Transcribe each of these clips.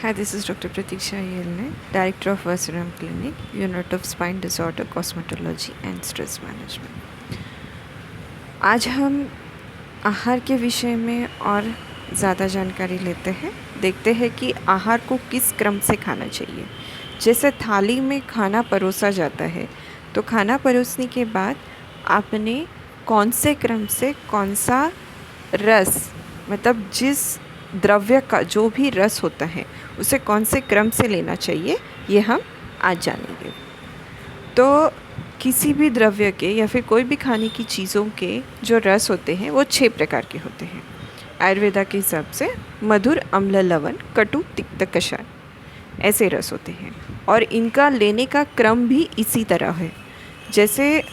Hi, this is Dr. Pratiksha Yelne, Director of Vasuram Clinic, Unit of Spine Disorder, Cosmetology and Stress Management. आज हम आहार के विषय में और ज़्यादा जानकारी लेते हैं। देखते हैं कि आहार को किस क्रम से खाना चाहिए। जैसे थाली में खाना परोसा जाता है, तो खाना परोसने के बाद आपने कौन से क्रम से कौन सा रस, मतलब जिस द्रव्य का जो भी रस होता है उसे कौन से क्रम से लेना चाहिए, ये हम आज जानेंगे। तो किसी भी द्रव्य के या फिर कोई भी खाने की चीज़ों के जो रस होते हैं वो 6 प्रकार के होते हैं। आयुर्वेदा के हिसाब से मधुर, अम्ल, लवण, कटु, तिक्त, कषाय, ऐसे रस होते हैं और इनका लेने का क्रम भी इसी तरह है। जैसे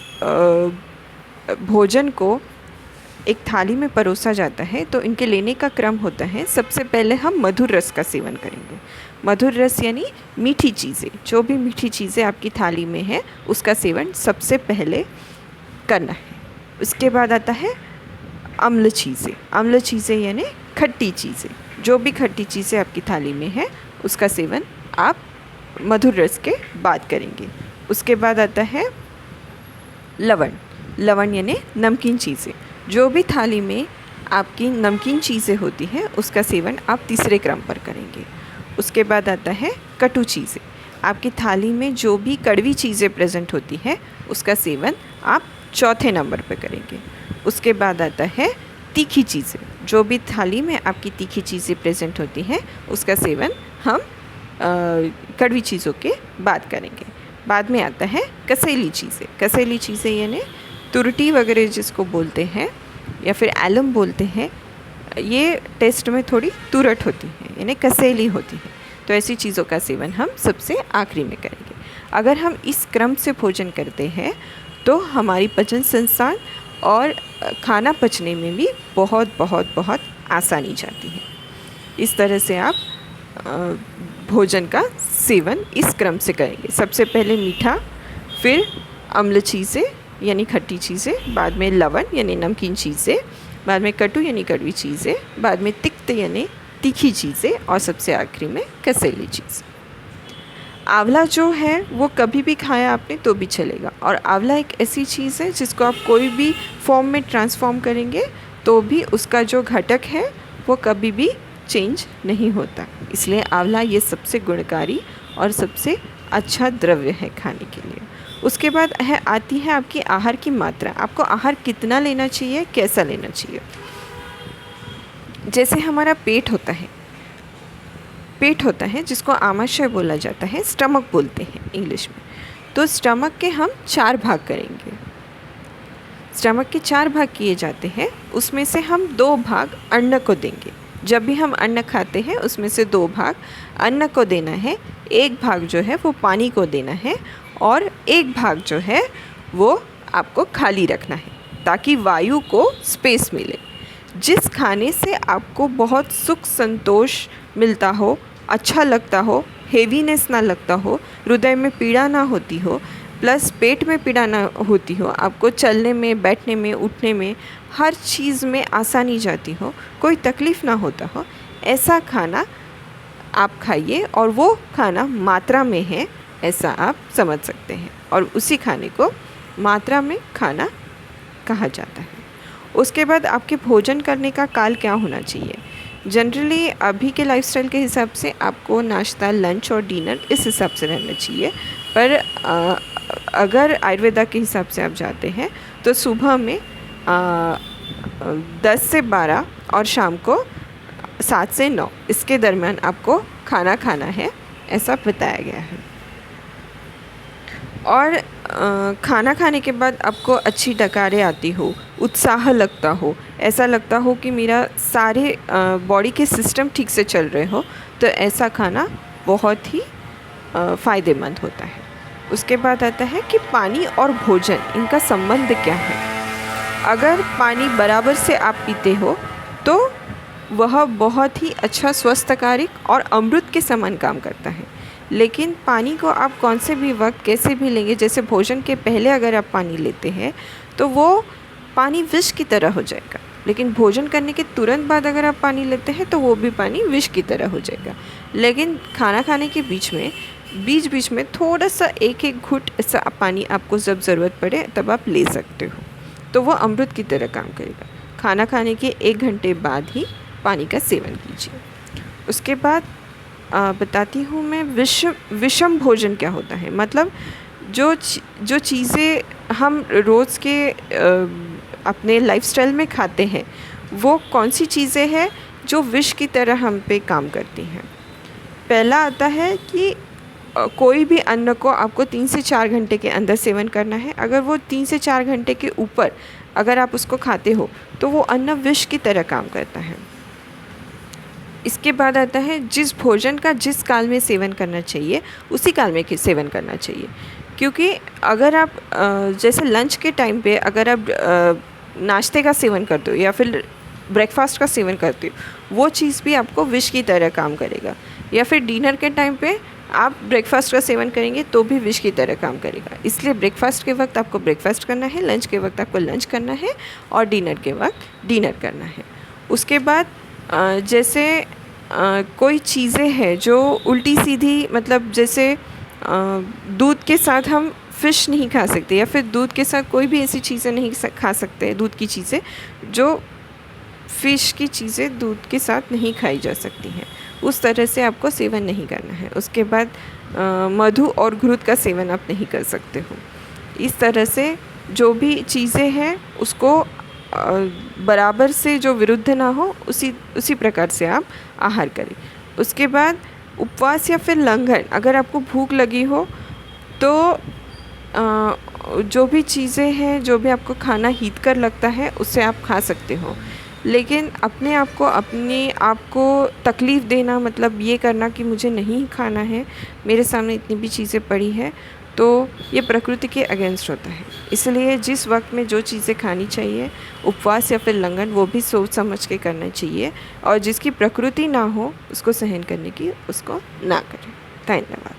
भोजन को एक थाली में परोसा जाता है तो इनके लेने का क्रम होता है, सबसे पहले हम मधुर रस का सेवन करेंगे। मधुर रस यानी मीठी चीज़ें, जो भी मीठी चीज़ें आपकी थाली में है उसका सेवन सबसे पहले करना है। उसके बाद आता है अम्ल चीज़ें। अम्ल चीज़ें यानी खट्टी चीज़ें, जो भी खट्टी चीज़ें आपकी थाली में है उसका सेवन आप मधुर रस के बाद करेंगे। उसके बाद आता है लवण। लवण यानी नमकीन चीज़ें, जो भी थाली में आपकी नमकीन चीज़ें होती हैं उसका सेवन आप तीसरे क्रम पर करेंगे। उसके बाद आता है कटु चीज़ें। आपकी थाली में जो भी कड़वी चीज़ें प्रेजेंट होती है उसका सेवन आप चौथे नंबर पर करेंगे। उसके बाद आता है तीखी चीज़ें। जो भी थाली में आपकी तीखी चीज़ें प्रेजेंट होती हैं उसका सेवन हम कड़वी चीज़ों के बाद करेंगे। बाद में आता है कसेली चीज़ें। कसेली चीज़ें यानी तुरटी वगैरह जिसको बोलते हैं या फिर एलम बोलते हैं, ये टेस्ट में थोड़ी तुरट होती है यानी कसेली होती है, तो ऐसी चीज़ों का सेवन हम सबसे आखिरी में करेंगे। अगर हम इस क्रम से भोजन करते हैं तो हमारी पाचन संस्थान और खाना पचने में भी बहुत बहुत बहुत आसानी जाती है। इस तरह से आप भोजन का सेवन इस क्रम से करेंगे। सबसे पहले मीठा, फिर अम्ल चीज़ें यानी खट्टी चीज़ें, बाद में लवण यानी नमकीन चीज़ें, बाद में कटु यानी कड़वी चीज़ें, बाद में तिक्त यानी तीखी चीज़ें और सबसे आखिरी में कसेली चीज़। आंवला जो है वो कभी भी खाया आपने तो भी चलेगा, और आंवला एक ऐसी चीज़ है जिसको आप कोई भी फॉर्म में ट्रांसफॉर्म करेंगे तो भी उसका जो घटक है वो कभी भी चेंज नहीं होता। इसलिए आंवला ये सबसे गुणकारी और सबसे अच्छा द्रव्य है खाने के लिए। उसके बाद आती है आपकी आहार की मात्रा। आपको आहार कितना लेना चाहिए, कैसा लेना चाहिए। जैसे हमारा पेट होता है जिसको आमाशय बोला जाता है, स्टमक बोलते हैं इंग्लिश में। तो स्टमक के हम 4 भाग करेंगे। स्टमक के 4 भाग किए जाते हैं, उसमें से हम 2 भाग अन्न को देंगे। जब भी हम अन्न खाते हैं उसमें से 2 भाग अन्न को देना है, 1 भाग जो है वो पानी को देना है और 1 भाग जो है वो आपको खाली रखना है ताकि वायु को स्पेस मिले। जिस खाने से आपको बहुत सुख संतोष मिलता हो, अच्छा लगता हो, हेवीनेस ना लगता हो, हृदय में पीड़ा ना होती हो, प्लस पेट में पीड़ा ना होती हो, आपको चलने में, बैठने में, उठने में, हर चीज़ में आसानी जाती हो, कोई तकलीफ़ ना होता हो, ऐसा खाना आप खाइए। और वो खाना मात्रा में है ऐसा आप समझ सकते हैं, और उसी खाने को मात्रा में खाना कहा जाता है। उसके बाद आपके भोजन करने का काल क्या होना चाहिए। जनरली अभी के लाइफस्टाइल के हिसाब से आपको नाश्ता, लंच और डिनर इस हिसाब से रहना चाहिए, पर अगर आयुर्वेदा के हिसाब से आप जाते हैं तो सुबह में 10 से 12 और शाम को 7 से 9 इसके दरमियान आपको खाना खाना है, ऐसा बताया गया है। और खाना खाने के बाद आपको अच्छी डकारें आती हो, उत्साह लगता हो, ऐसा लगता हो कि मेरा सारे बॉडी के सिस्टम ठीक से चल रहे हो, तो ऐसा खाना बहुत ही फ़ायदेमंद होता है। उसके बाद आता है कि पानी और भोजन, इनका संबंध क्या है। अगर पानी बराबर से आप पीते हो तो वह बहुत ही अच्छा स्वस्थकारक और अमृत के समान काम करता है। लेकिन पानी को आप कौन से भी वक्त कैसे भी लेंगे, जैसे भोजन के पहले अगर आप पानी लेते हैं तो वो पानी विष की तरह हो जाएगा। लेकिन भोजन करने के तुरंत बाद अगर आप पानी लेते हैं तो वो भी पानी विष की तरह हो जाएगा। लेकिन खाना खाने के बीच में थोड़ा सा एक घुट ऐसा पानी आपको जब ज़रूरत पड़े तब आप ले सकते हो, तो वो अमृत की तरह काम करेगा। खाना खाने के 1 घंटे बाद ही पानी का सेवन कीजिए। उसके बाद बताती हूँ मैं विषम भोजन क्या होता है। मतलब जो चीज़ें हम रोज़ के अपने लाइफस्टाइल में खाते हैं वो कौन सी चीज़ें हैं जो विष की तरह हम पे काम करती हैं। पहला आता है कि कोई भी अन्न को आपको 3 से 4 घंटे के अंदर सेवन करना है। अगर वो 3 से 4 घंटे के ऊपर अगर आप उसको खाते हो तो वो अन्न विष की तरह काम करता है। इसके बाद आता है जिस भोजन का जिस काल में सेवन करना चाहिए उसी काल में सेवन करना चाहिए। क्योंकि अगर आप जैसे लंच के टाइम पे अगर आप नाश्ते का सेवन करते हो या फिर ब्रेकफास्ट का सेवन करते हो, वो चीज़ भी आपको विष की तरह काम करेगा। या फिर डिनर के टाइम पे आप ब्रेकफास्ट का सेवन करेंगे तो भी विष की तरह काम करेगा। इसलिए ब्रेकफास्ट के वक्त आपको ब्रेकफास्ट करना है, लंच के वक्त आपको लंच करना है और डिनर के वक्त डिनर करना है। उसके बाद जैसे कोई चीज़ें हैं जो उल्टी सीधी, मतलब जैसे दूध के साथ हम फ़िश नहीं खा सकते या फिर दूध के साथ कोई भी ऐसी चीज़ें नहीं खा सकते, दूध की चीज़ें जो फ़िश की चीज़ें दूध के साथ नहीं खाई जा सकती हैं, उस तरह से आपको सेवन नहीं करना है। उसके बाद मधु और घृत का सेवन आप नहीं कर सकते हो। इस तरह से जो भी चीज़ें हैं उसको बराबर से जो विरुद्ध ना हो उसी प्रकार से आप आहार करें। उसके बाद उपवास या फिर लंघन, अगर आपको भूख लगी हो तो जो भी चीज़ें हैं, जो भी आपको खाना हितकर लगता है उससे आप खा सकते हो। लेकिन अपने आप को तकलीफ़ देना, मतलब ये करना कि मुझे नहीं खाना है, मेरे सामने इतनी भी चीज़ें पड़ी है, तो ये प्रकृति के अगेंस्ट होता है। इसलिए जिस वक्त में जो चीज़ें खानी चाहिए, उपवास या फिर लंघन, वो भी सोच समझ के करना चाहिए। और जिसकी प्रकृति ना हो उसको सहन करने की उसको ना करें। धन्यवाद।